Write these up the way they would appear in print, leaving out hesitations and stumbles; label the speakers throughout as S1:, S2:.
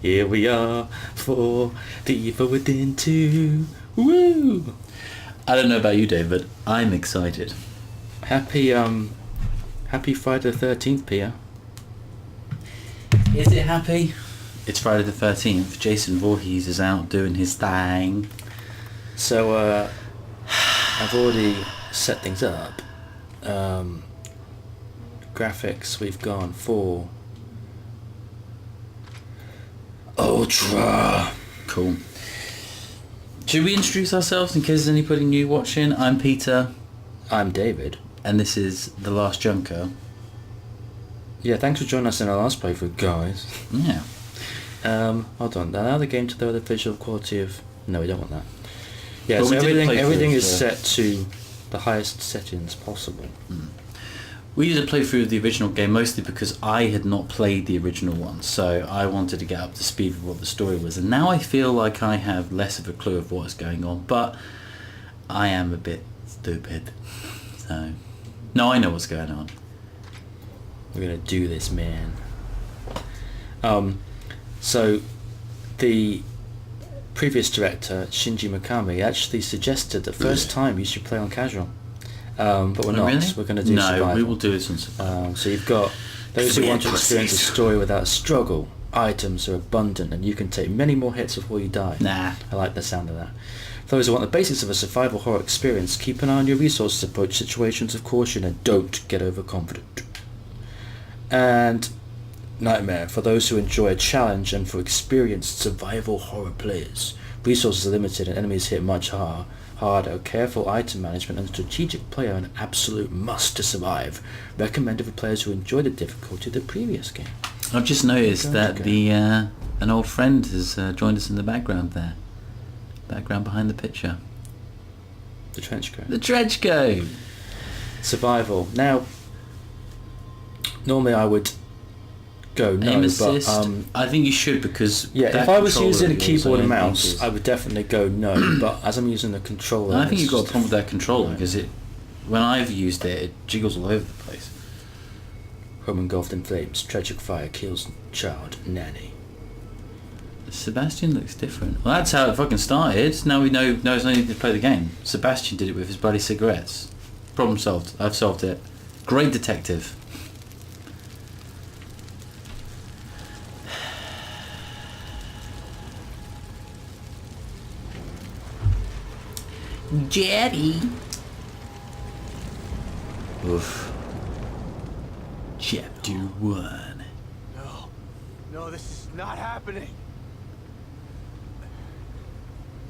S1: Here we are for the Evil Within 2. Woo!
S2: I don't know about you, David. I'm excited.
S1: Happy Friday the 13th, Pia.
S2: Is it happy? It's Friday the 13th. Jason Voorhees is out doing his thing.
S1: So, I've already set things up. Graphics, we've gone for Ultra.
S2: Cool. Should we introduce ourselves in case there's anybody new watching? I'm Peter.
S1: I'm David.
S2: And this is The Last Junker.
S1: Yeah, thanks for joining us in our last playthrough, guys.
S2: Yeah.
S1: Hold on. Allow the game to lower the visual quality of... No, we don't want that. Yeah,
S2: Well,
S1: so everything is
S2: so...
S1: set to the highest settings possible.
S2: We did a playthrough of the original game mostly because I had not played the original one, so I wanted to get up to speed with what the story was. And now I feel like I have less of a clue of what's going on, but I am a bit stupid. So, no, I know what's going on.
S1: We're gonna do this, man. So the previous director, Shinji Mikami, actually suggested the first time you should play on casual. But we're not.
S2: Really?
S1: We're going to do survival.
S2: No, we will do it on survival.
S1: So you've got those who want to experience a story without struggle. Items are abundant and you can take many more hits before you die.
S2: Nah.
S1: I like the sound of that. For those who want the basics of a survival horror experience, keep an eye on your resources, approach situations of caution, and don't get overconfident. And Nightmare, for those who enjoy a challenge and for experienced survival horror players. Resources are limited and enemies hit much harder. Careful item management and strategic play are an absolute must to survive. Recommended for players who enjoy the difficulty of the previous game.
S2: I've just noticed that an old friend has joined us in the background there. Background behind the picture.
S1: The trench coat.
S2: The trench coat!
S1: Survival. Now, normally I would go no,
S2: aim assist.
S1: But
S2: I think you should because
S1: if I was using a keyboard and mouse,
S2: is...
S1: I would definitely go no. But as I'm using the controller,
S2: I think you've got a problem with that controller because when I've used it, it jiggles all over the place.
S1: Home engulfed in flames, tragic fire kills child nanny.
S2: Sebastian looks different. Well, that's how it fucking started. Now we know there's no need to play the game. Sebastian did it with his bloody cigarettes. Problem solved. I've solved it. Great detective. Jetty. Oof. Chapter 1.
S3: No, this is not happening.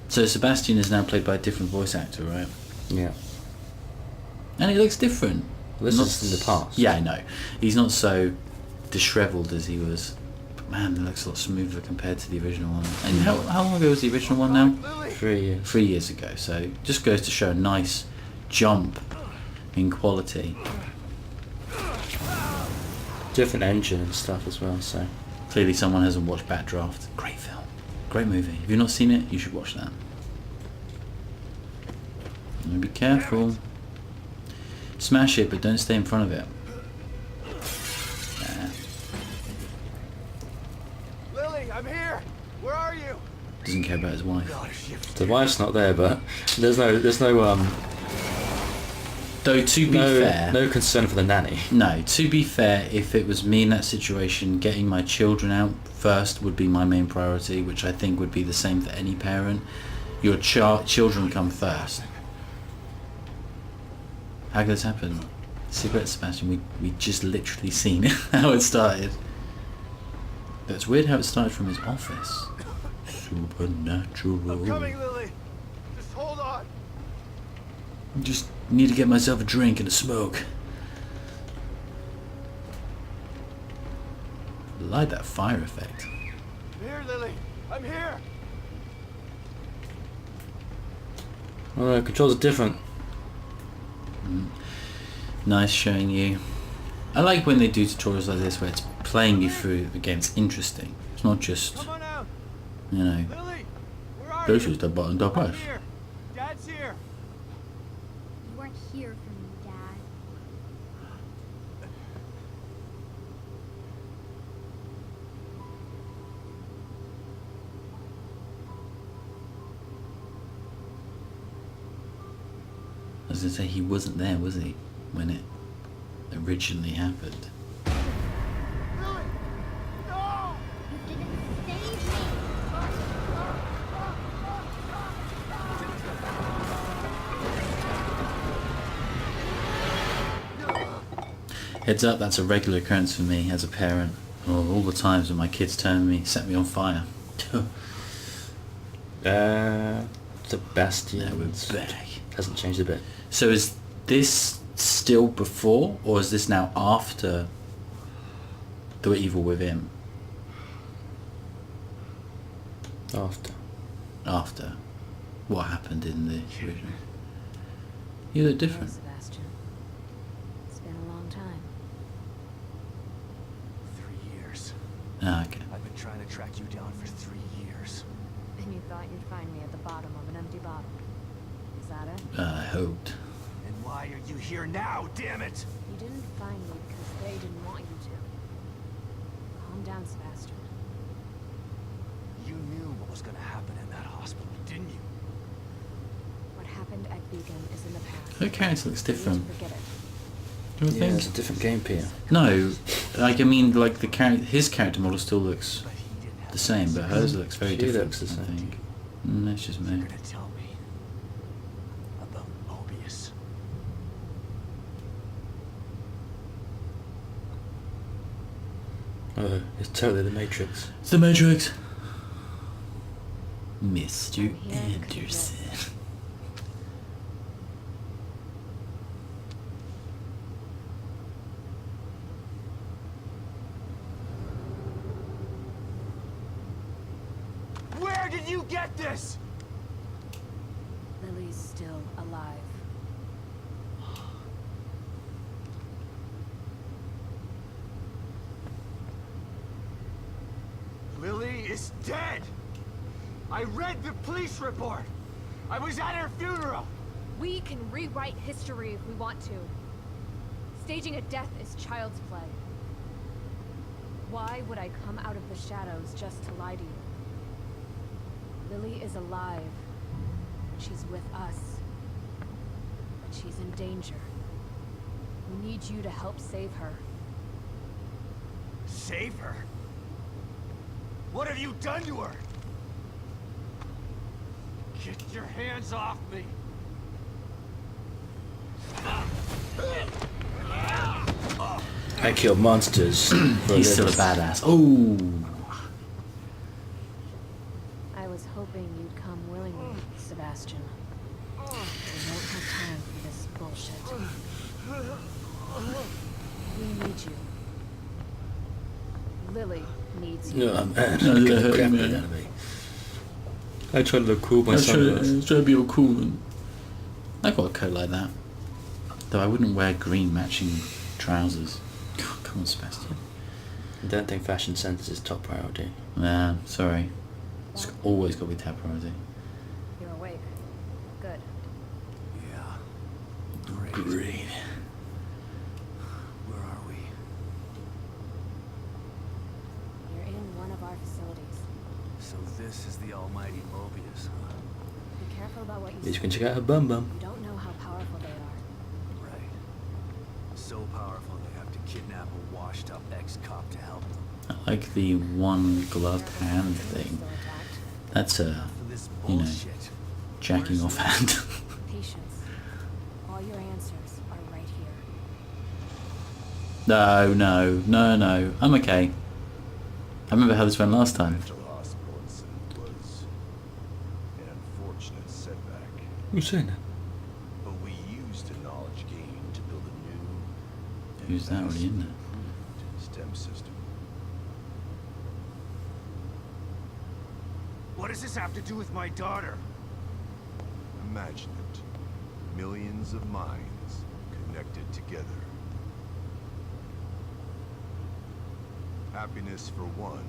S2: So Sebastian is now played by a different voice actor, right?
S1: Yeah.
S2: And he looks different.
S1: This is in the past.
S2: Yeah, I know. He's not so dishevelled as he was. But man, it looks a lot smoother compared to the original one. And how long ago was the original one now?
S1: 3 years.
S2: 3 years ago. So just goes to show a nice jump in quality.
S1: Different engine and stuff as well, so...
S2: Clearly someone hasn't watched Backdraft. Great film. Great movie. If you've not seen it, you should watch that. And be careful. Smash it, but don't stay in front of it.
S3: Lily, I'm here. Where are you?
S2: Doesn't care about his wife.
S1: The wife's not there, but there's no
S2: Though to be fair,
S1: no concern for the nanny.
S2: No, to be fair, if it was me in that situation, getting my children out first would be my main priority, which I think would be the same for any parent. Your children come first. How could this happen? Cigarette Sebastian, we just literally seen how it started. But it's weird how it started from his office. Supernatural.
S3: I'm coming, Lily. Just hold on.
S2: Just need to get myself a drink and a smoke. Like that fire effect.
S3: I'm here, Lily. I'm here.
S1: Oh, the controls are different.
S2: Nice showing you. I like when they do tutorials like this where it's playing you through the game. It's interesting. It's not just,
S3: Come on out.
S2: you know,
S3: Lily, where are
S2: this
S3: you?
S2: is the button to
S3: I'm
S2: press.
S3: here. Dad's here.
S4: You weren't here for me, Dad.
S2: was going to say, he wasn't there, was he, when it originally happened?
S3: Lily! No!
S4: You didn't save me.
S2: Heads up, that's a regular occurrence for me as a parent. Oh, all the times when my kids turn me, set me on fire.
S1: Sebastian.
S2: Now we're back.
S1: Hasn't changed a bit.
S2: So is this still before, or is this now after the evil within?
S1: After.
S2: After what happened in the original? You look
S5: Hello,
S2: different.
S5: Sebastian. It's been a long time.
S3: 3 years.
S2: Ah, okay.
S3: I've been trying to track you down for 3 years.
S5: And you thought you'd find me at the bottom of an empty bottle. Is that it?
S2: I hoped.
S3: And why are you here now, damn it?
S5: You didn't find me because they didn't want you to. Calm down, Sebastian.
S3: You knew what was gonna happen in that hospital, didn't you?
S5: What happened at Beacon is in the past.
S2: Her character looks
S5: You need to
S2: different.
S5: forget it.
S2: Do you
S1: Yeah,
S2: think?
S1: it's a different game, Peter.
S2: No, like I mean, like the his character model still looks
S3: But he didn't have
S2: the same, but hers looks very
S1: She
S2: different.
S1: looks the
S2: I
S1: same.
S2: think. That's just me.
S3: You're gonna tell me about Mobius.
S1: Oh, it's totally the Matrix.
S2: It's the Matrix. Mr.
S5: I'm here because of
S2: Anderson.
S3: Where did you get this?
S5: Lily's still alive.
S3: Lily is dead! I read the police report! I was at her funeral!
S6: We can rewrite history if we want to. Staging a death is child's play. Why would I come out of the shadows just to lie to you? Lily is alive. She's with us. But she's in danger. We need you to help save her.
S3: Save her? What have you done to her? Get your hands off me!
S1: I kill monsters. for
S2: He's still a
S1: living.
S2: badass. Oh,
S5: I was hoping you'd come willingly, Sebastian. We don't have time for this bullshit. We need you. Lily needs you.
S1: Oh man,
S2: No,
S1: look at
S2: yeah,
S1: the crap
S2: man.
S1: out of me. I try to look cool
S2: I try
S1: myself.
S2: to be all cool. And I got a coat like that. Though I wouldn't wear green matching trousers. Oh, come on, Sebastian.
S1: I don't think fashion sense is top priority.
S2: Nah, sorry. It's always got to be top priority.
S5: You're awake. Good.
S3: Yeah. Great.
S2: Great.
S3: Where are we?
S5: You're in one of our facilities.
S3: So this is the almighty Mobius, huh?
S5: Be careful about what you
S1: At least
S5: say.
S1: you can check out her bum bum.
S5: You don't know how powerful they are.
S3: Right. So powerful they have to kidnap a washed-up ex-cop to help them.
S2: I like the one gloved
S5: Careful,
S2: hand
S5: Lily's
S2: thing.
S5: still attacked.
S2: That's a,
S3: Enough of this
S2: you know,
S3: bullshit.
S2: jacking
S3: Where's
S2: off
S3: Lily?
S2: hand.
S5: Patience. All your answers are right here.
S2: No. I'm okay. I remember how this went last time.
S7: Mental hospital incident was an unfortunate setback,
S1: Who's saying that?
S7: but we used the knowledge gained to build a new and
S2: Who's that already in there?
S7: improved STEM system.
S3: What does this have to do with my daughter?
S7: Imagine it. Millions of minds connected together. Happiness for one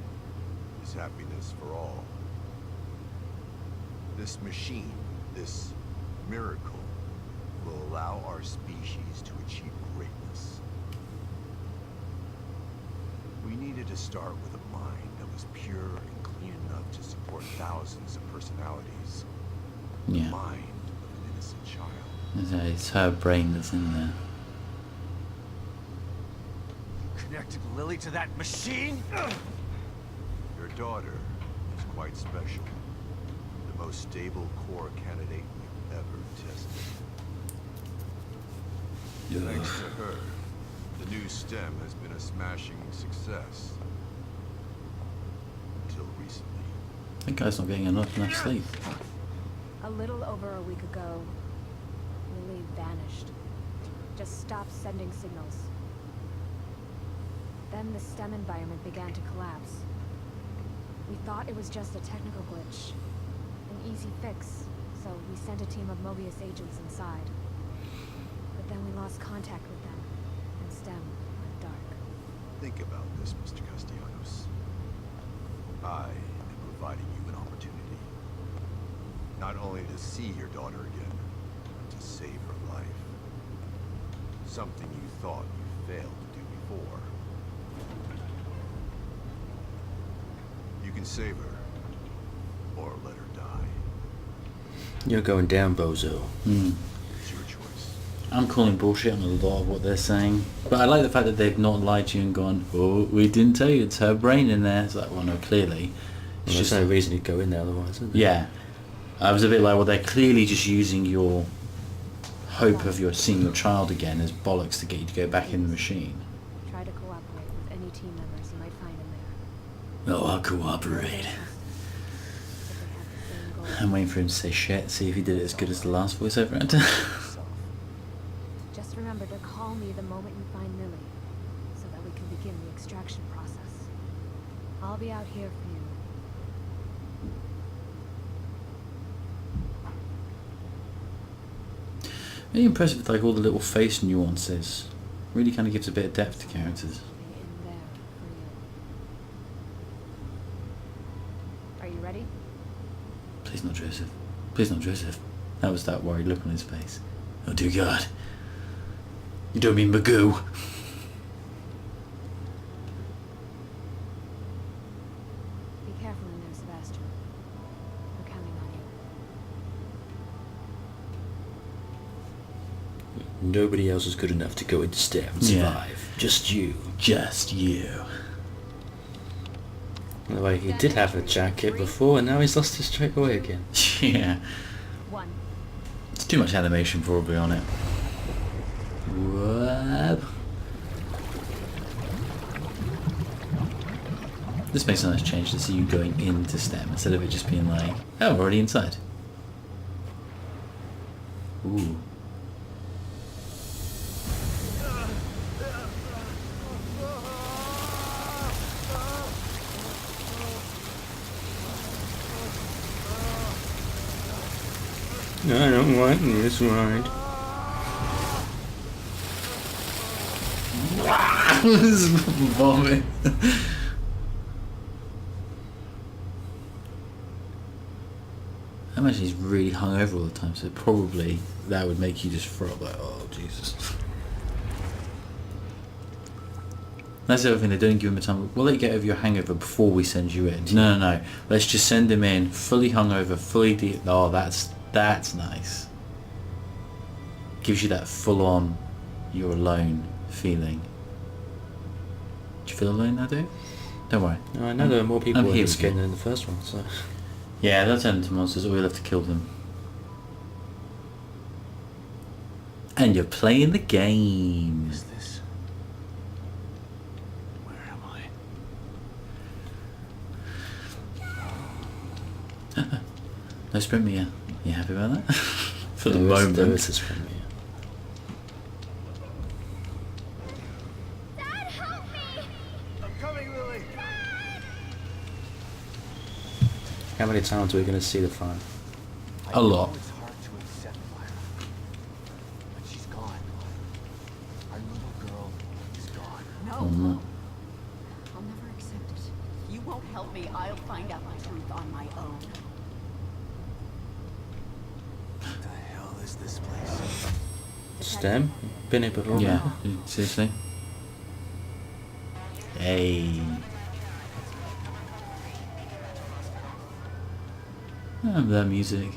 S7: is happiness for all. This machine, this miracle, will allow our species to achieve greatness. We needed to start with a mind that was pure and clean enough to support thousands of personalities. The
S2: Yeah.
S7: mind of an innocent child.
S2: It's her brain that's in there.
S3: Connected Lily to that machine?
S7: Your daughter is quite special. The most stable core candidate we've ever tested. Thanks to her, the new stem has been a smashing success. Until recently.
S2: That guy's not getting enough sleep.
S6: A little over a week ago, Lily vanished. Just stopped sending signals. Then the STEM environment began to collapse. We thought it was just a technical glitch, an easy fix, so we sent a team of Mobius agents inside. But then we lost contact with them, and STEM went dark.
S7: Think about this, Mr. Castellanos. I am providing you an opportunity. Not only to see your daughter again, but to save her life. Something you thought you failed to do before. You can save her, or let her die.
S1: You're going down, bozo.
S7: It's your choice.
S2: I'm calling bullshit on a lot of what they're saying. But I like the fact that they've not lied to you and gone, oh, we didn't tell you, it's her brain in there. It's like, well, no, clearly.
S1: Well, there's no reason you'd go in there otherwise, is there?
S2: Yeah. I was a bit like, well, they're clearly just using your hope of your seeing your child again as bollocks to get you to go back in the machine.
S6: Try to cooperate with any team members you might find in there.
S2: Oh, I'll cooperate.
S6: If they have the same goal.
S2: I'm waiting for him to say shit, see if he did it as good as the last voiceover actor.
S6: Just remember to call me the moment you find Lily, so that we can begin the extraction process. I'll be out here for you.
S2: Really impressive with like all the little face nuances. Really kind of gives a bit of depth to characters.
S6: Be in there for you. Are you ready?
S2: Please not Joseph. Please not Joseph. That was that worried look on his face. Oh dear God. You don't mean Magoo.
S6: Be careful in there, Sebastian. We're counting on you.
S1: Nobody else is good enough to go into STEM and survive.
S2: Yeah.
S1: Just you.
S2: Just you.
S1: By the way, he did have a jacket before, and now he's lost it straight away again.
S2: Yeah.
S6: 1.
S2: It's too much animation probably on it. Whoop. This makes a nice change to see you going into STEM instead of it just being like, oh, we're already inside. Ooh.
S1: I don't want this ride.
S2: Vomit. I imagine he's really hungover all the time, so probably that would make you just throw up like, oh Jesus. That's the other thing, they don't give him a time. We'll let you get over your hangover before we send you in. No. Let's just send him in, fully hungover, fully oh, that's nice. Gives you that full-on, you're alone feeling. Do you feel alone now, Dave? Don't worry.
S1: No, I know there are more people
S2: I'm
S1: in
S2: here
S1: this
S2: with you.
S1: game than in the first one, so...
S2: Yeah, they'll turn into monsters, or we'll have to kill them. And you're playing the game.
S3: Is this? Where am I?
S2: No sprint me, yeah. You happy about that? For the
S1: There
S2: moment.
S1: is this from me.
S4: Dad, help me!
S3: I'm coming, Lily.
S1: How many times are we going to see the fun?
S2: A lot.
S3: I know it's hard to accept, Myra, but she's gone. Our little girl is gone.
S6: No.
S2: Oh, no.
S6: I'll never accept it.
S8: You won't help me. I'll find out the truth on my own.
S3: What the hell is this place?
S1: STEM? Been here before?
S2: Yeah, seriously. Hey. I love that music.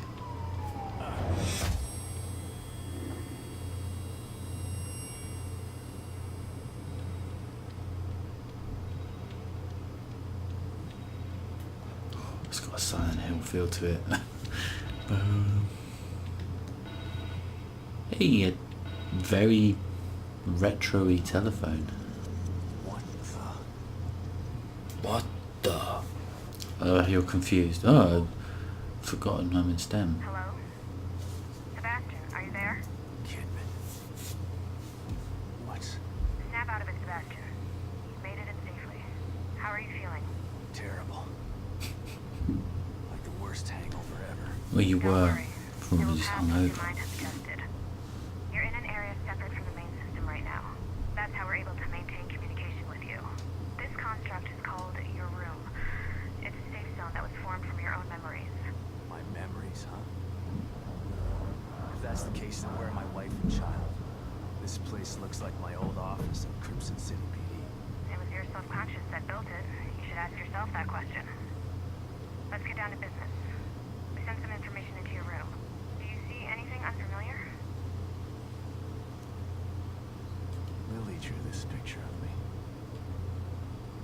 S2: Hill feel to it. Hey, a very retro-y telephone.
S1: What the?
S2: You're confused. Oh, I've forgotten I'm in STEM.
S6: Hello? Sebastian, are you there?
S3: Kidman. What?
S6: Snap out of it, Sebastian. You've made it in safely. How are you feeling?
S3: Terrible. Like the worst hangover ever.
S2: Well, you
S6: Don't
S2: were
S6: worry.
S2: probably
S6: It will
S2: just
S6: pass as your
S2: hungover.
S6: mind has suggested. You're in an area separate from the main system right now. That's how we're able to maintain communication with you. This construct is called your room. It's a safe zone that was formed from your own memories.
S3: My memories, huh? If that's the case, then where are my wife and child? This place looks like my old office at Crimson City PD.
S6: It was your subconscious that built it. You should ask yourself that question. Let's get down to business. We sent some information into your room. Do you see anything unfamiliar?
S3: Lily drew this picture of me.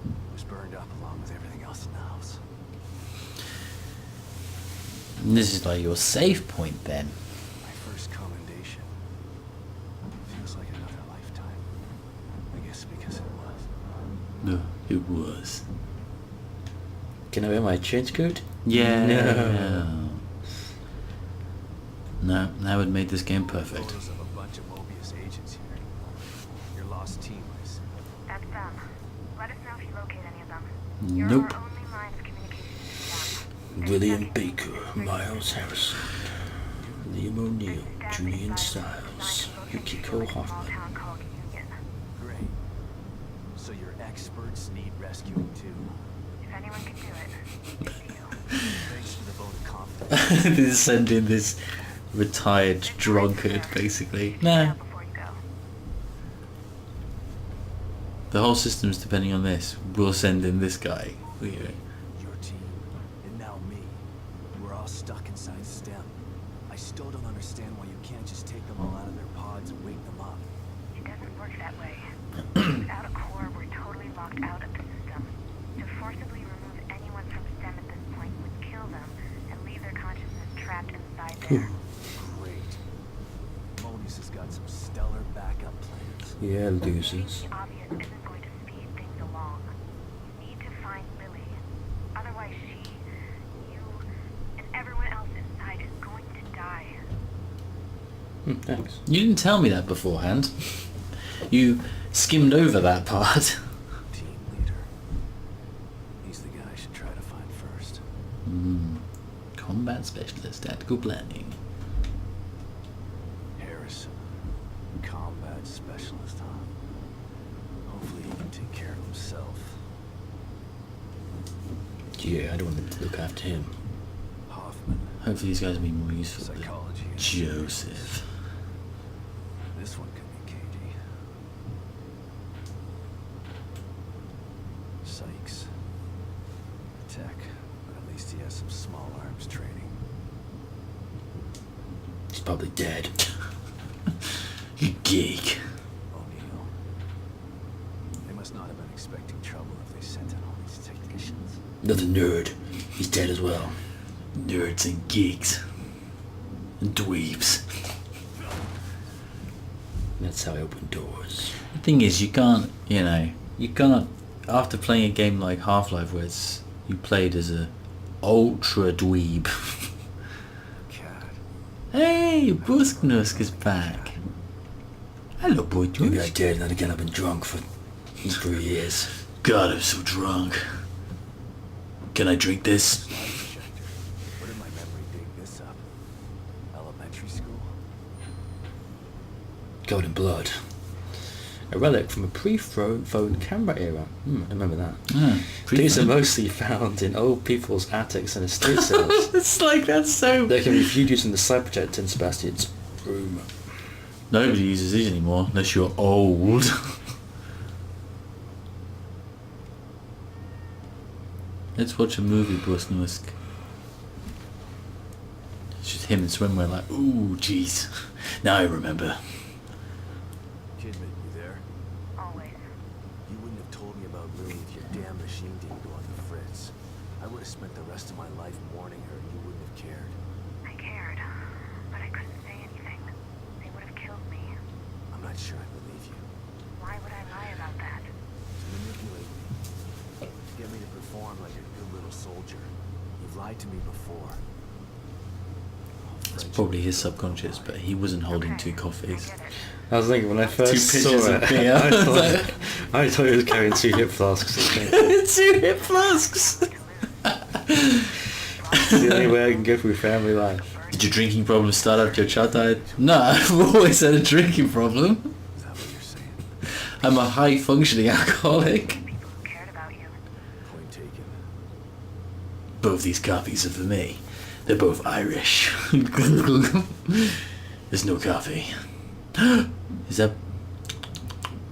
S3: It was burned up along with everything else in the house.
S2: And this is like your save point then.
S3: My first commendation. Feels like another lifetime. I guess because it was.
S2: No, it was.
S1: Can I wear my trench coat?
S2: Yeah.
S1: No.
S2: No, that would make this game perfect.
S3: Photos of a bunch of Mobius agents here. Your lost team, I see.
S6: That's them. Let us know if you locate any of them. You're
S2: Nope.
S6: our only line of communication with them.
S1: William Baker, Miles Harrison, Liam O'Neill, Julian Stiles, Yukiko Hoffman.
S3: Great. So your experts need rescuing too.
S6: If anyone can do it, it's you.
S3: Thanks for the vote of confidence.
S2: They send in this retired drunkard, basically. No.
S6: Before you go.
S2: The whole system's depending on this. We'll send in this guy.
S3: Your team, and now me. We're all stuck inside STEM. I still don't understand why you can't just take them all out of their pods and wake them up.
S6: It doesn't work that way. Without a core, we're totally locked out of the system. To forcibly remove anyone from STEM at this point would kill them and leave their consciousness trapped inside there.
S3: Great. Mobius has got some stellar backup plans.
S1: Yeah, losers.
S6: The obvious isn't going to speed things along. You need to find Lily. Otherwise she, you, and everyone else inside is going to die.
S1: Thanks.
S2: You didn't tell me that beforehand. You skimmed over that part.
S3: Team leader. He's the guy I should try to find first.
S2: Combat specialist, tactical planning.
S3: Harrison. Combat specialist, huh? Hopefully he can take care of himself.
S1: Yeah, I don't want to look after him.
S3: Hoffman.
S2: Hopefully these guys will be more useful than
S3: Psychology.
S2: Joseph.
S3: This one could be Katie. Sykes. Tech, but at least he has some small arms training.
S1: He's probably dead.
S2: You geek.
S3: O'Neill. They must not have been expecting trouble if they sent in all these technicians.
S1: Another nerd. He's dead as well.
S2: Nerds and geeks. And dweebs.
S1: That's how I open doors.
S2: The thing is, you can't, after playing a game like Half-Life where you played as a ultra dweeb.
S3: God.
S2: Hey, Busknusk is back. Hello, boy.
S1: Maybe I did, and then again I've been drunk for 3 years.
S2: God, I'm so drunk. Can I drink this?
S3: Projector. Where did my memory dig this up? Elementary school?
S1: Golden blood. A relic from a pre-phone camera era. I remember that.
S2: Yeah,
S1: These are mostly found in old people's attics and estate sales.
S2: It's like that's so...
S1: They can be viewed using the side projector in Sebastian's room.
S2: Nobody uses these anymore unless you're old. Let's watch a movie, Busknusk. It's just him in swimwear like, ooh, jeez. Now I remember.
S3: Kidman, you there?
S6: Always.
S3: You wouldn't have told me about Lily if your damn machine didn't go on the fritz. I would have spent the rest of my life mourning her and you wouldn't have cared.
S9: I cared, but I couldn't say anything. They would have killed me.
S3: I'm not sure I believe you.
S9: Why would I lie about that?
S3: To manipulate me. To get me to perform like a good little soldier. You've lied to me before.
S2: It's probably his subconscious, but he wasn't holding two
S9: I
S2: coffees.
S9: get it.
S1: I was thinking when I first
S2: Two
S1: saw
S2: pitchers
S1: it,
S2: of beer.
S1: I thought he was carrying 2 hip flasks.
S2: Two hip flasks!
S1: It's the only way I can go through family life.
S2: Did your drinking problem start after your child died? No, I've always had a drinking problem.
S3: Is that what you're saying?
S2: I'm a high functioning alcoholic.
S9: People who cared about you.
S3: Point taken.
S2: Both these coffees are for me. They're both Irish. There's no coffee. Is that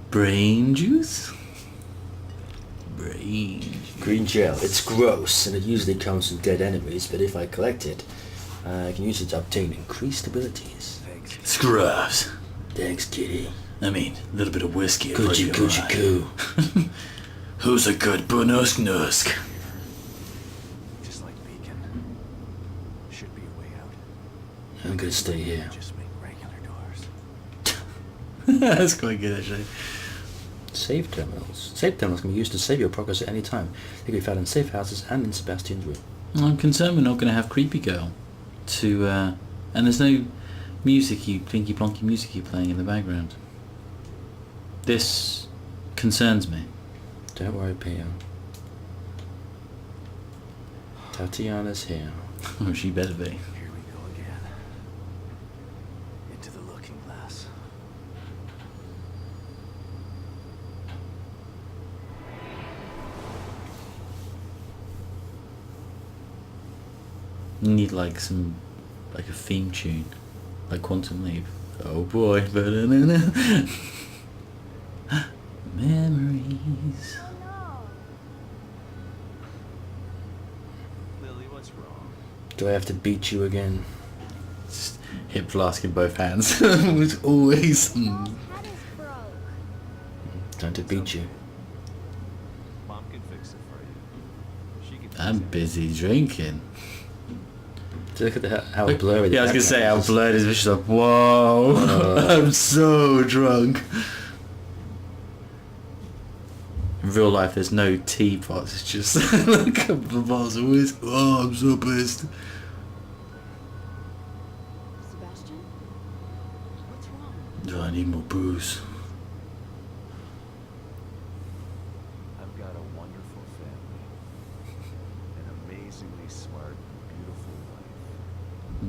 S2: brain juice? Brain juice.
S1: Green gel. It's gross, and it usually comes from dead enemies, but if I collect it, I can use it to obtain increased abilities.
S3: Thanks.
S2: Scrubs.
S1: Thanks, kitty.
S2: I mean, a little bit of whiskey.
S1: Coochie coochie coo.
S2: Who's a good bunusk nusk?
S3: Just like Beacon. Should be a way out.
S1: I'm gonna stay here.
S3: Just make regular doors.
S2: That's quite good, actually.
S1: Save terminals. Save terminals can be used to save your progress at any time. They can be found in safe houses and in Sebastian's room.
S2: I'm concerned we're not going to have Creepy Girl to, and there's no music-y, plinky plonky music-y playing in the background. This concerns me.
S1: Don't worry, Pio. Tatiana's here.
S2: Oh, she better be.
S3: Here we go again. Into the looking glass.
S2: You need like some, like a theme tune, like Quantum Leap. Oh boy, memories.
S3: Lily, what's wrong?
S1: Do I have to beat you again?
S2: Just hip flask in both hands. Which always.
S4: Head is broke.
S1: Time to beat you.
S3: Mom can fix it for you. She can fix
S2: I'm
S3: it.
S2: busy drinking.
S1: Look at how blurry.
S2: Yeah, I was gonna say how blurred is. She's like, whoa, I'm so drunk. In real life, there's no teapots. It's just a couple of bottles of whiskey. Oh, I'm so pissed.
S5: Sebastian? What's wrong?
S2: Do I need more booze?
S3: I've got a wonderful family. An amazingly smart, beautiful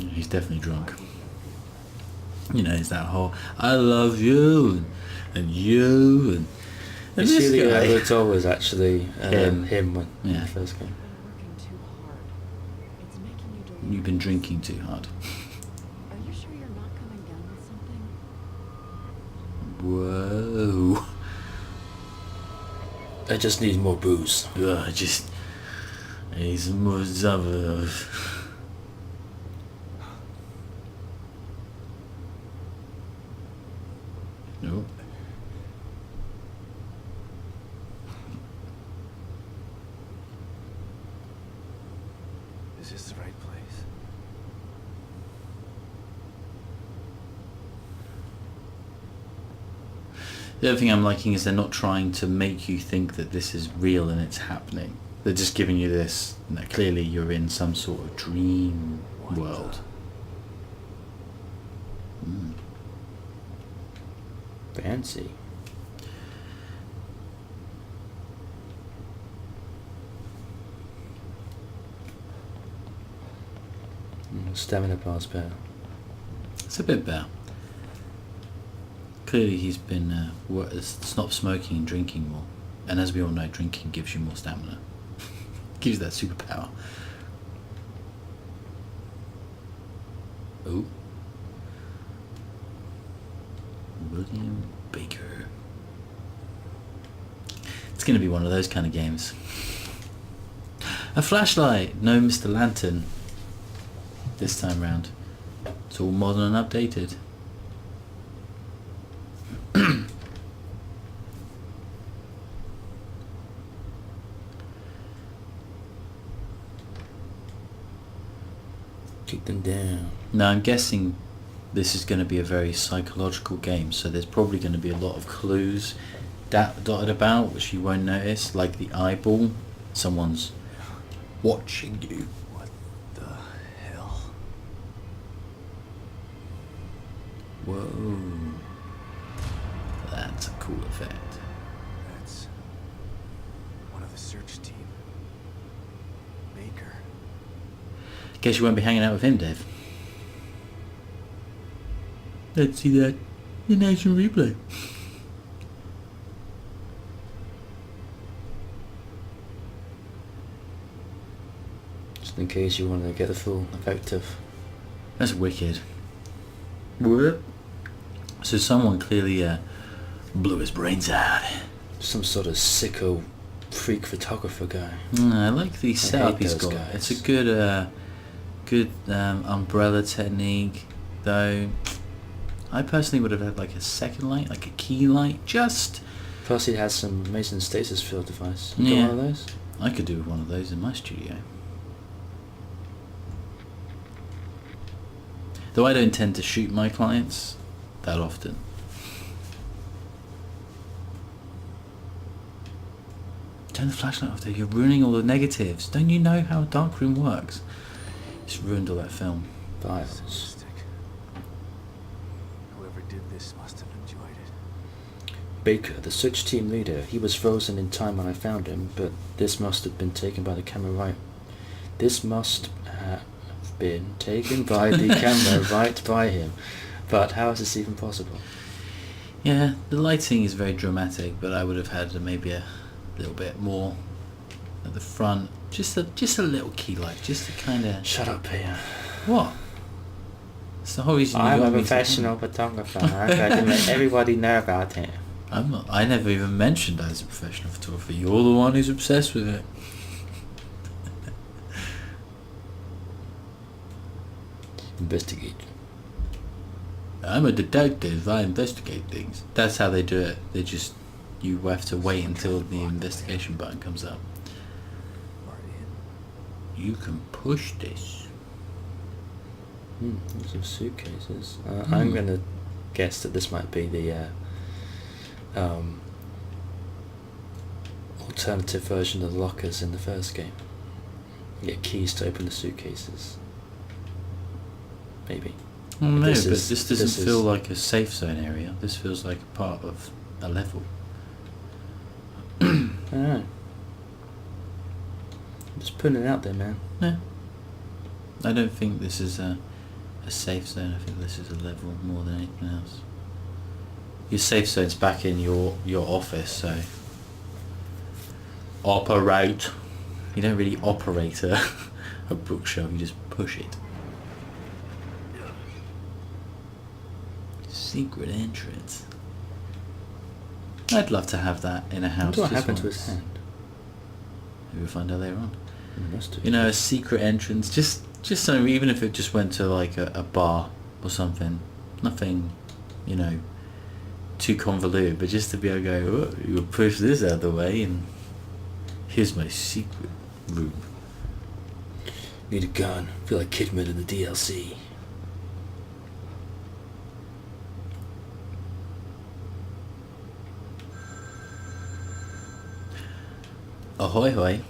S3: wife.
S2: He's definitely drunk. You know, it's that whole I love you and you and
S1: You see,
S2: this
S1: the
S2: guy.
S1: avatar was actually
S2: Him.
S1: him when
S2: Yeah.
S1: he first came.
S5: You've been working too hard. It's making you delirious.
S2: You've been drinking too hard.
S5: Are you sure you're not coming down with something?
S2: Whoa.
S1: I just need more booze.
S2: Ugh, just I need some more stuff. Nope.
S3: Is this the right place?
S2: The other thing I'm liking is they're not trying to make you think that this is real and it's happening. They're just giving you this, that clearly you're in some sort of dream world. Mm.
S1: Fancy. Stamina pass better.
S2: It's a bit better. Clearly he's been stopped smoking and drinking more. And as we all know, drinking gives you more stamina. Gives you that superpower. Oh. William Baker. It's going to be one of those kind of games. A flashlight! No Mr. Lantern. This time round. It's all modern and updated.
S1: Kick them down.
S2: Now I'm guessing this is going to be a very psychological game, so there's probably going to be a lot of clues dotted about which you won't notice, like the eyeball. Someone's watching you.
S3: What the hell?
S2: Whoa. That's a cool effect.
S3: That's one of the search team. Baker.
S2: Guess you won't be hanging out with him, Dave. Let's see that in action replay.
S1: Just in case you want to get the full effect of...
S2: That's wicked. What? So someone clearly blew his brains out.
S1: some sort of sicko freak photographer guy.
S2: I like the setup he's got.
S1: guys.
S2: It's a good umbrella technique, though. I personally would have had like a second light, like a key light, just...
S1: Plus he has some amazing stasis field device. You
S2: Yeah.
S1: got one of those?
S2: I could do one of those in my studio. Though I don't tend to shoot my clients that often. Turn the flashlight off there, you're ruining all the negatives. Don't you know how a darkroom works? It's ruined all that film.
S1: Violence.
S3: Sadistic. Whoever did this must have enjoyed it.
S1: Baker, the search team leader, he was frozen in time when I found him, but this must have been taken by the camera right. This must have been taken by the camera right by him. But how is this even possible?
S2: Yeah, the lighting is very dramatic, but I would have had maybe a little bit more at the front. Just a little key light, just to kind of...
S1: Shut up, Peter.
S2: What? It's the whole reason you
S1: I'm
S2: got
S1: a
S2: me to-
S1: professional photographer. I've got to let everybody know about it.
S2: I never even mentioned I was a professional photographer. You're the one who's obsessed with it.
S1: Investigate.
S2: I'm a detective. I investigate things. That's how they do it. They just... You have to wait until the investigation button comes up. You can push this.
S1: Some suitcases. I'm going to guess that this might be the alternative version of the lockers in the first game. You get keys to open the suitcases. Maybe.
S2: Oh, no,
S1: This
S2: but
S1: is-
S2: this doesn't
S1: this
S2: feel
S1: is-
S2: like a safe zone area. This feels like a part of a level.
S1: I don't know. I'm just putting it out there, man.
S2: No. I don't think this is a safe zone. I think this is a level more than anything else. Your safe zone's back in your office, so... Operate. You don't really operate a bookshelf, you just push it. Secret entrance. I'd love to have that in a house.
S1: What
S2: just
S1: happened to
S2: once.
S1: his hand?
S2: Maybe we'll find out later on.
S1: Must have.
S2: You know, a secret entrance, just so even if it just went to like a bar or something, nothing, you know, too convoluted, but just to be able to go, oh, you push this out of the way and here's my secret room.
S1: Need a gun. Feel like Kidman in the DLC.
S2: Ahoy hoy.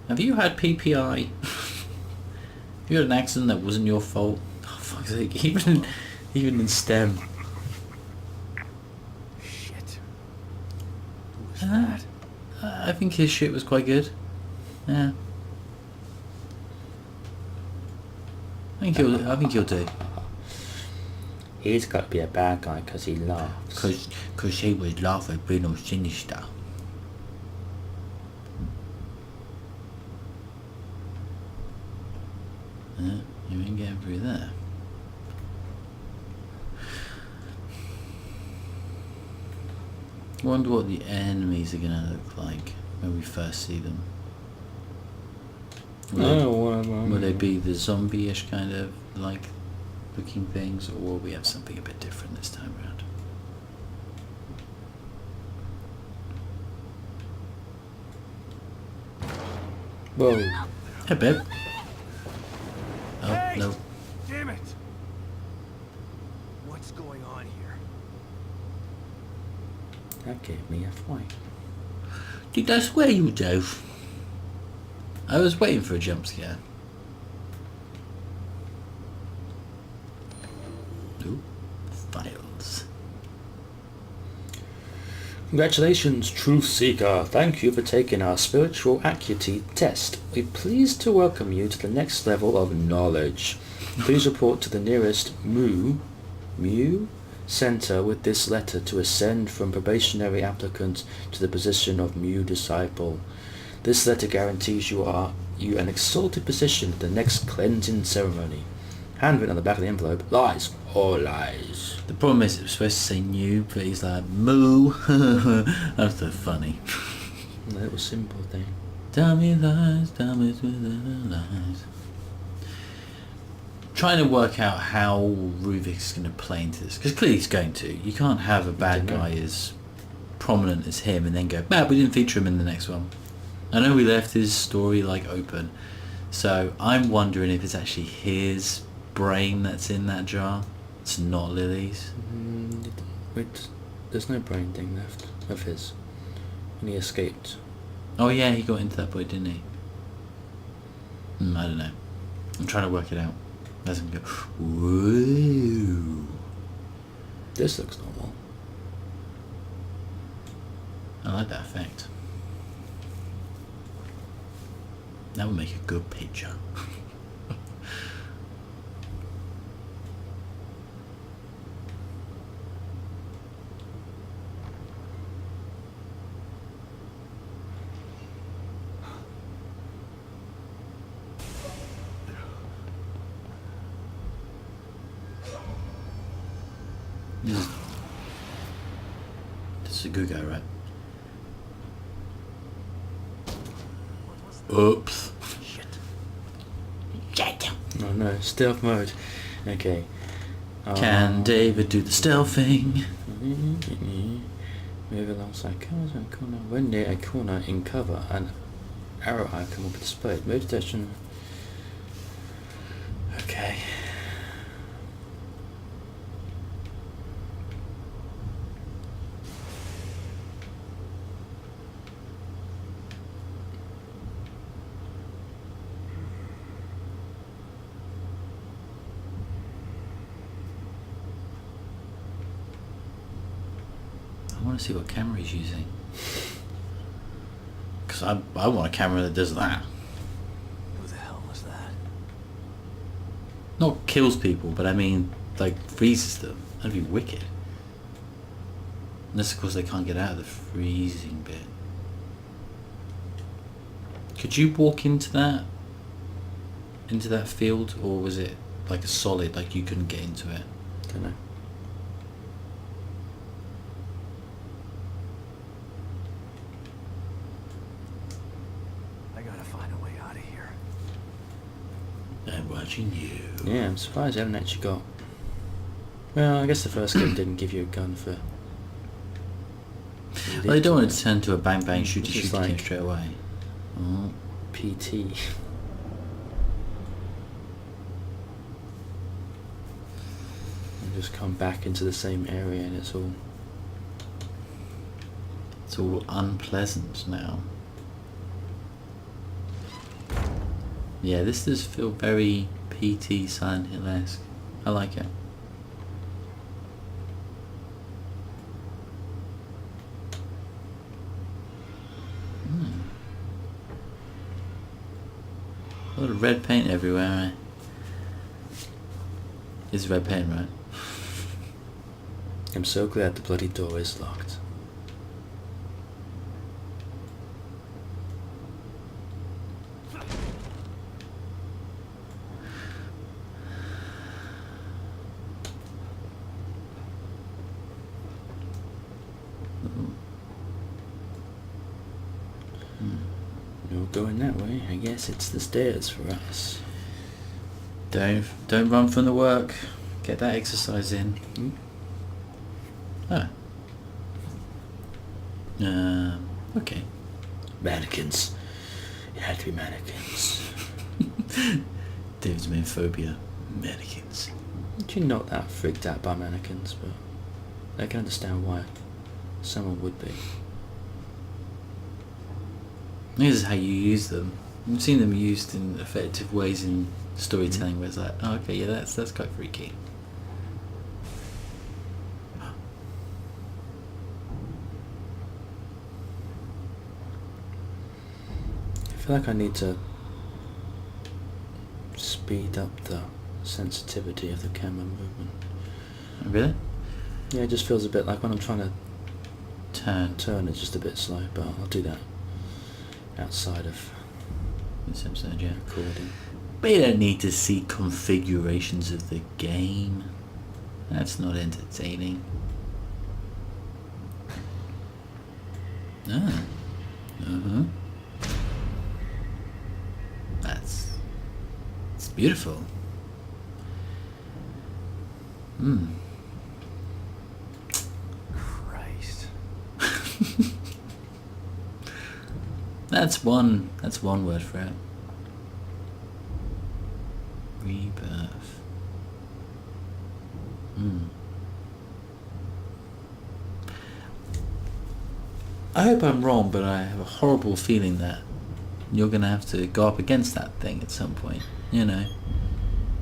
S2: Have you had PPI? Have you had an accident that wasn't your fault? Oh, fuck's sake, even in STEM.
S3: Shit. Who was that?
S2: I think his shit was quite good. Yeah. I think he'll do.
S1: He's got to be a bad guy because he laughs.
S2: Cause he was laughing Bruno Sinister. Yeah, you ain't getting through there. I wonder what the enemies are gonna look like when we first see them. Will they be the zombie-ish kind of like looking things, or will we have something a bit different this time around?
S1: Whoa.
S2: Hey, babe. Oh,
S3: Hey!
S2: no.
S3: Damn it! What's going on here?
S1: That gave me a fright.
S2: Did I swear you, Dave? I was waiting for a jump scare. Ooh, files.
S1: Congratulations, Truth Seeker. Thank you for taking our spiritual acuity test. We're pleased to welcome you to the next level of knowledge. Please report to the nearest Mu Center with this letter to ascend from probationary applicant to the position of Mu Disciple. This letter guarantees you an exalted position at the next cleansing ceremony. Handwritten on the back of the envelope, lies, all lies.
S2: The problem is it was supposed to say new, but he's like, moo. That's so funny.
S1: A little simple thing.
S2: Tell me lies within lies. Trying to work out how Ruvik's going to play into this, because clearly he's going to. You can't have a bad guy as prominent as him and then go, "Bad, we didn't feature him in the next one." I know we left his story like open, so I'm wondering if it's actually his brain that's in that jar. It's not Lily's.
S1: Wait, there's no brain thing left of his. And he escaped.
S2: Oh yeah, he got into that boy, didn't he? I don't know. I'm trying to work it out. As him go, whoa.
S1: This looks normal.
S2: I like that effect. That would make a good picture. This is a good guy, right? Oops. Shit.
S1: Oh no, stealth mode. Okay.
S2: Can David do the stealthing?
S1: Move alongside corners and corner. When near a corner in cover, an arrow icon will be displayed. Move detection. Okay.
S2: I want to see what camera he's using. Because I want a camera that does that.
S3: Who the hell was that?
S2: Not kills people, but I mean, like, freezes them. That'd be wicked. Unless, of course, they can't get out of the freezing bit. Could you walk into that field, or was it like a solid, like you couldn't get into it?
S1: Don't know.
S3: I gotta find a way out of here.
S2: I'm watching you.
S1: Yeah, I'm surprised I haven't actually got... Well, I guess the first game didn't give you a gun for...
S2: Well, they don't want it to turn to a bang bang shooty
S1: Just
S2: shooty game
S1: like-
S2: straight away. Oh.
S1: PT. And just come back into the same area and it's all...
S2: It's all unpleasant now. Yeah, this does feel very PT Silent Hill-esque. I like it. A lot of red paint everywhere, eh? It's red paint, right?
S1: I'm so glad the bloody door is locked. No going that way. I guess it's the stairs for us.
S2: Don't run from the work. Get that exercise in. Oh. Okay.
S1: Mannequins. It had to be mannequins.
S2: David's main phobia, mannequins.
S1: You're not that freaked out by mannequins, but I can understand why someone would be.
S2: This is how you use them. I've seen them used in effective ways in storytelling where it's like, oh, okay, yeah, that's quite freaky.
S1: I feel like I need to speed up the sensitivity of the camera movement.
S2: Really?
S1: Yeah, it just feels a bit like when I'm trying to
S2: Turn.
S1: it's just a bit slow, but I'll do that outside of
S2: This episode, yeah.
S1: recording.
S2: But you don't need to see configurations of the game. That's not entertaining. Ah. Uh-huh. It's beautiful.
S3: Christ.
S2: That's one word for it. Rebirth. I hope I'm wrong, but I have a horrible feeling that you're going to have to go up against that thing at some point. You know,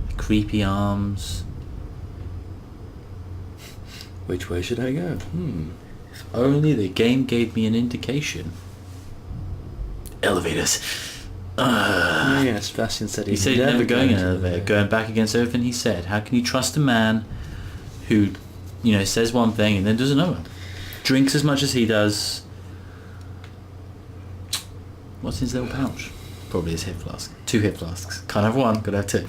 S2: the creepy arms.
S1: Which way should I go?
S2: If only the game gave me an indication. Elevators.
S1: Yeah, Sebastian said
S2: He said he's never going in an elevator, going back against everything he said. How can you trust a man who, says one thing and then does another? Drinks as much as he does. What's in his little pouch? Probably his hip flask. 2 hip flasks. Can't have one, gotta have 2.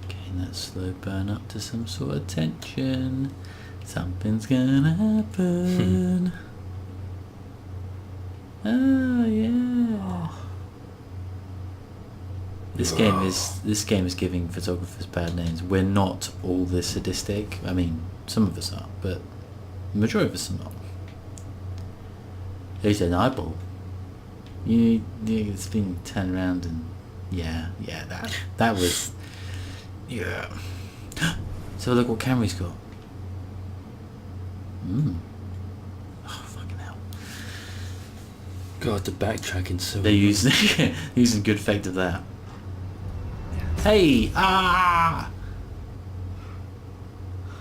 S2: Getting that slow burn up to some sort of tension. Something's gonna happen. Oh yeah. This game is giving photographers bad names. We're not all this sadistic. I mean, some of us are, but the majority of us are not. There's an eyeball. It's been turned around and that was So look what camera he's got. Oh fucking hell!
S1: God, the backtracking so.
S2: They're using good effect of that. Hey!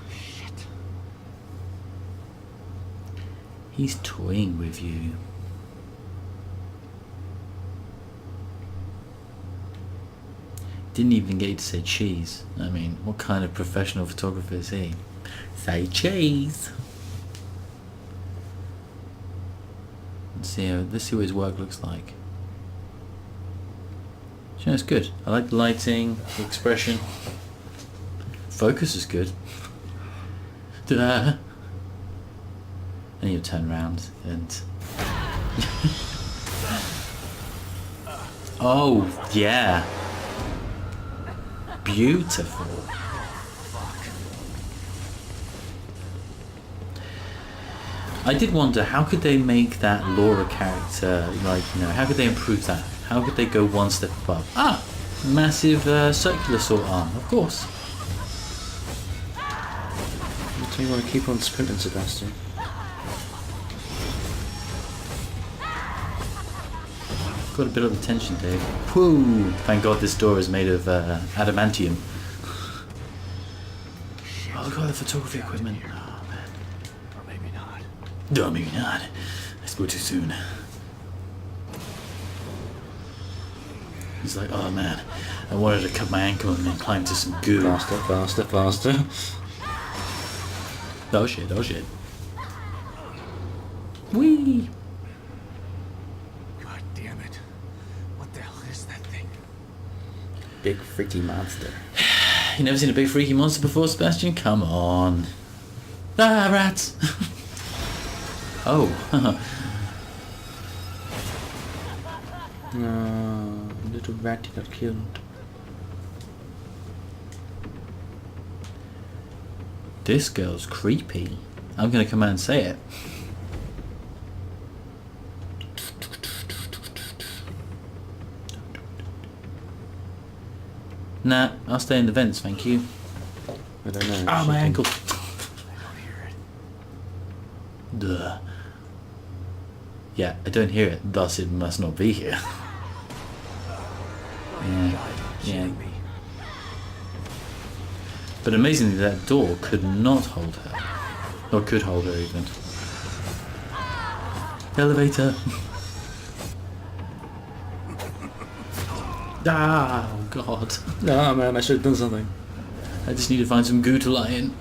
S3: Shit.
S2: He's toying with you. Didn't even get you to say cheese. I mean, what kind of professional photographer is he? Say cheese! Let's see what his work looks like. Yeah, it's good. I like the lighting, the expression. Focus is good. Then you turn around and... Oh, yeah. Beautiful. I did wonder, how could they make that Laura character, how could they improve that? How could they go one step above? Massive circular sword arm, of course.
S1: So you want to keep on sprinting, Sebastian.
S2: Got a bit of attention, Dave. Whoo! Thank God this door is made of adamantium. Oh, look at all the photography equipment. Oh, man.
S3: Or maybe not.
S2: No, maybe not. I spoke too soon. He's like, oh man, I wanted to cut my ankle and then climb to some goo.
S1: Faster.
S2: Oh shit. Whee!
S3: God damn it. What the hell is that thing?
S1: Big freaky monster.
S2: You never seen a big freaky monster before, Sebastian? Come on. Ah, rats! Oh.
S1: No, little rat got killed.
S2: This girl's creepy. I'm going to come out and say it. Nah, I'll stay in the vents, thank you.
S1: I don't know.
S2: Ah,
S1: She
S2: my
S1: can-
S2: ankle.
S3: I don't hear it.
S2: Duh. Yeah, I don't hear it, thus it must not be here. Yeah.
S3: God, you're
S2: Yeah.
S3: kidding me.
S2: But amazingly, that door could not hold her. Or could hold her even. Elevator. Ah, oh God.
S1: No, man, I should have done something.
S2: I just need to find some goo to lie in.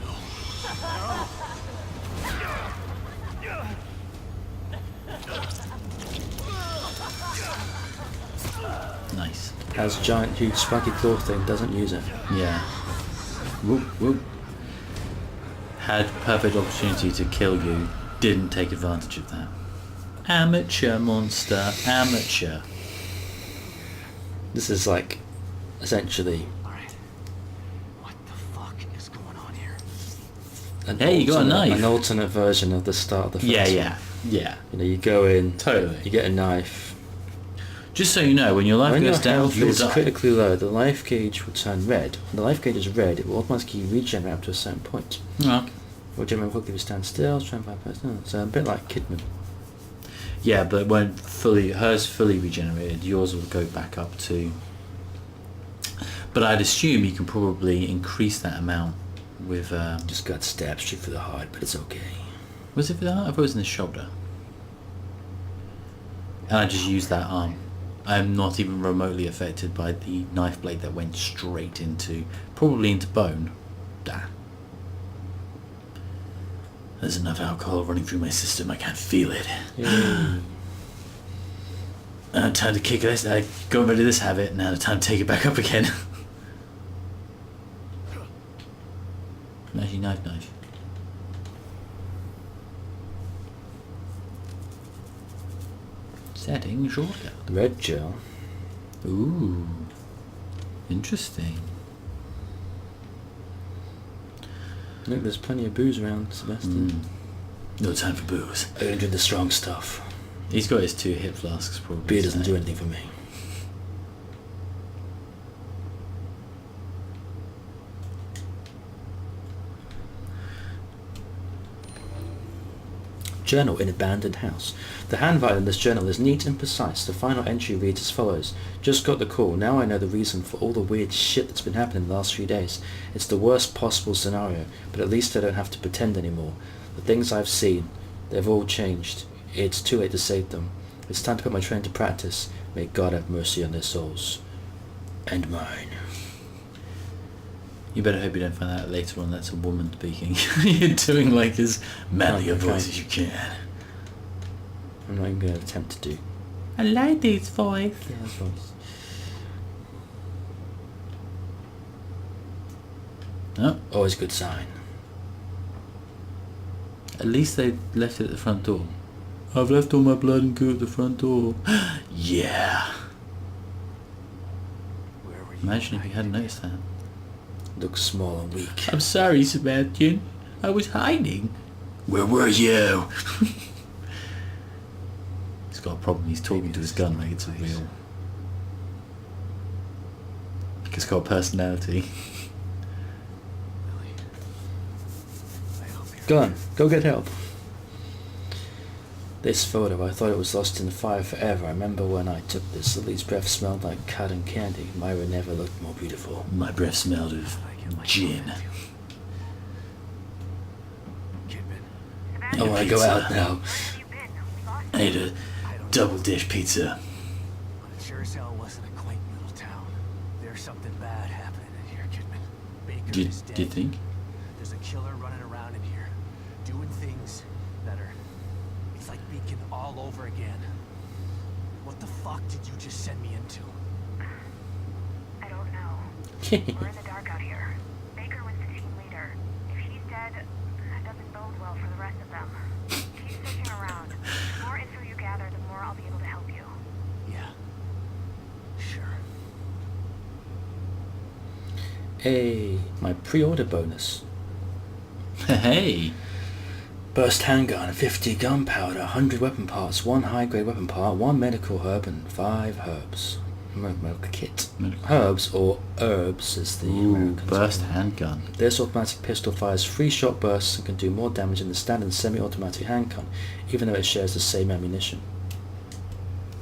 S2: Nice.
S1: Has a giant, huge, spiky claw thing, doesn't use it.
S2: Yeah. Whoop, whoop. Had perfect opportunity to kill you, didn't take advantage of that. Amateur monster, amateur.
S1: This is like, essentially,
S3: Alright. What the fuck is going on here?
S1: an
S2: Hey, you got a
S1: alternate-
S2: knife.
S1: An alternate version of the start of the first
S2: Yeah,
S1: one.
S2: yeah.
S1: You know, you go in,
S2: Totally.
S1: you get a knife.
S2: Just so you know, when your life
S1: When your
S2: goes down,
S1: health
S2: you'll
S1: is
S2: die.
S1: critically low, the life gauge will turn red. When the life gauge is red, it will automatically regenerate up to a certain point.
S2: Oh.
S1: Regenerate quickly if you stand still, try and find person. So a bit like Kidman.
S2: Yeah, but when hers fully regenerated, yours will go back up to. But I'd assume you can probably increase that amount with.
S1: Just got stabbed straight through the heart, but it's okay.
S2: Was it for the heart? I thought it was in the shoulder. And I just used that arm. I'm not even remotely affected by the knife blade that went straight into, probably into bone. Ah. There's enough alcohol running through my system, I can't feel it. Time to kick this. I got rid of this habit. Now the time to take it back up again. Knifey, knife. Setting shortcut.
S1: Red gel.
S2: Ooh, interesting.
S1: Look, there's plenty of booze around, Sebastian.
S2: No time for booze.
S1: I don't drink the strong stuff.
S2: He's got his 2 hip flasks probably.
S1: Beer doesn't
S2: so-
S1: do anything for me. Journal in abandoned house. The handwriting in this journal is neat and precise. The final entry reads as follows. Just got the call. Now I know the reason for all the weird shit that's been happening the last few days. It's the worst possible scenario, but at least I don't have to pretend anymore. The things I've seen, they've all changed. It's too late to save them. It's time to put my train to practice. May God have mercy on their souls. And mine.
S2: You better hope you don't find out later on that's a woman speaking. You're doing like as manly a
S1: Okay.
S2: voice as you can.
S1: I'm not even going to attempt to do.
S2: A lady's voice.
S1: Yeah, voice.
S2: Oh,
S1: Always a good sign.
S2: at least they left it at the front door. I've left all my blood and goo at the front door. Yeah.
S3: Where were you?
S2: Imagine if you hadn't noticed that.
S1: Looks small and weak.
S2: I'm sorry, Sebastian. I was hiding. Where were you? He's got a problem. He's talking to his gun like it's a real. It's got a personality.
S3: Lily. I hope you're
S1: Go on, go get help. This photo, I thought it was lost in the fire forever. I remember when I took this, Lily's breath smelled like cotton candy. Myra never looked more beautiful.
S2: My breath smelled of gin.
S1: I want to go out now.
S9: Where have you been? We lost
S2: I ate a
S3: I don't
S2: double dish pizza.
S3: But it sure as hell wasn't a quaint little town. There's something bad happening in here, Kidman. Baker is dead.
S2: Do you think?
S3: There's a killer running around in here, doing things that are... It's like Beacon all over again. What the fuck did you just send me into?
S9: I don't know. We're in the dark out here. Baker was the team leader. If he's dead, that doesn't bode well for the rest of them. Keep searching around. The more info you gather, the more I'll be able to help you.
S3: Yeah. Sure.
S1: Hey, my pre-order bonus.
S2: Hey.
S1: Burst handgun, 50 gunpowder, 100 weapon parts, 1 high-grade weapon part, 1 medical herb, and 5 herbs. Medical kit. Herbs, or herbs, as the Americans
S2: burst
S1: call them.
S2: handgun.
S1: This automatic pistol fires 3 shot bursts and can do more damage than the standard semi-automatic handgun, even though it shares the same ammunition.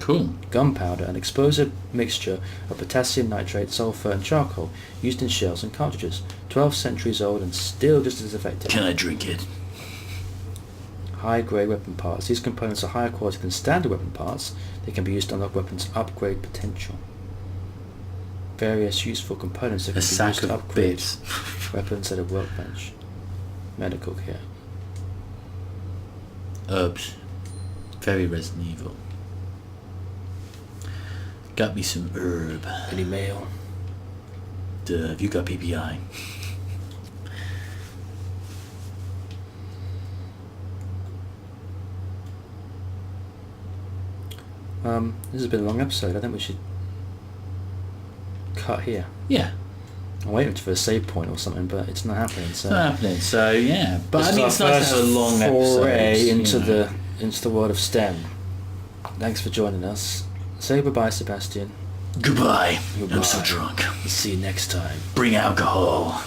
S2: Cool.
S1: Gunpowder, an explosive mixture of potassium nitrate, sulfur, and charcoal, used in shells and cartridges. 12 centuries old and still just as effective.
S2: Can I drink it?
S1: High-grade weapon parts. These components are higher quality than standard weapon parts. They can be used to unlock weapons' upgrade potential. Various useful components that can
S2: A
S1: be
S2: sack
S1: used to
S2: of
S1: upgrade
S2: bits.
S1: weapons at a workbench. Medical kit.
S2: Herbs. Very Resident Evil. Got me some herb.
S1: Any mail?
S2: Duh, have you got PPI?
S1: This has been a long episode. I think we should cut here.
S2: Yeah.
S1: I'm waiting for a save point or something, but it's not happening. So
S2: It's not happening, so yeah. But
S1: this
S2: I
S1: is
S2: mean,
S1: our
S2: it's nice to have a
S1: first
S2: long
S1: foray
S2: episode.
S1: into the world of STEM. Thanks for joining us. Say bye-bye, Sebastian.
S2: Goodbye.
S1: Goodbye.
S2: I'm so drunk.
S1: See you next time.
S2: Bring alcohol.